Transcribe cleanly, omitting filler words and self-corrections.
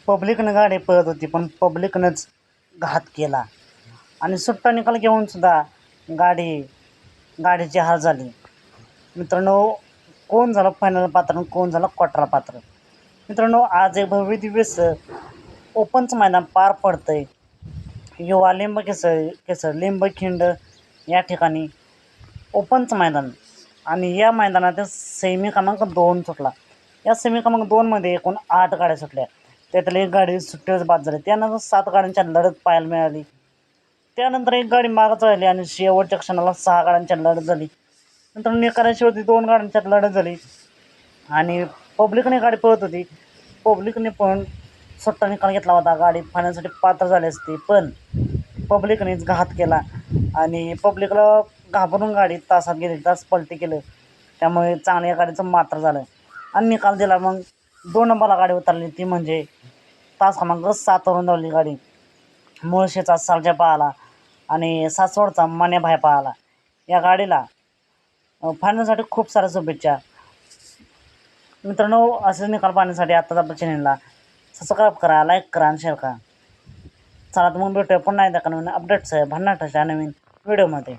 पब्लिकनं गाडी पळत होती, पण पब्लिकनंच घात केला आणि सुट्टा निकाल घेऊन सुद्धा गाडीची हाल झाली. मित्रांनो, कोण झालं फायनल पात्र आणि कोण झालं क्वार्टर पात्र. मित्रांनो, आज एक भव्य दिवस ओपनचं मैदान पार पडतंय. युवा लिंबकेसर लिंबखिंड या ठिकाणी ओपनचं मैदान आणि या मैदानात सेमी क्रमांक 2 सुटला. या सेमी क्रमांक 2मध्ये एकूण 8 गाड्या सुटल्या. त्यातली एक गाडी सुट्टीवरच बाद झाली. त्यानंतर 7 गाड्यांच्या लढत पाहायला मिळाली. त्यानंतर एक गाडी मागच राहिली आणि शेवटच्या क्षणाला 6 गाड्यांच्या लढत झाली. नंतर निकालाशिवाय 2 गाड्यांच्यात लढत झाली आणि पब्लिकने गाडी पळत होती. पब्लिकने पण सुट्टा निकाल घेतला होता. गाडी फायनलसाठी पात्र झाली असती, पण पब्लिकनेच घात केला आणि पब्लिकला घाबरून गाडी तासात गेली, तास पलटी केलं. त्यामुळे चांगल्या गाडीचं मात्र झालं आणि निकाल दिला. मग 2 नंबरला गाडी उतरली, ती म्हणजे तास क्रमांक 7वरून धावली गाडी. मुळशीचा सर्जा पळाला आणि सासवडचा मान्याभाई पळाला. या गाडीला फायनलसाठी खूप साऱ्या शुभेच्छा. मित्रांनो, असे निकाल पाहण्यासाठी आत्ताच आपल्या चॅनलला सबस्क्राईब करा, लाईक करा आणि शेअर करा. चला तर मग भेटूया पुन्हा एकदा नवीन अपडेट्स भन्नाटाच्या नवीन व्हिडिओमध्ये.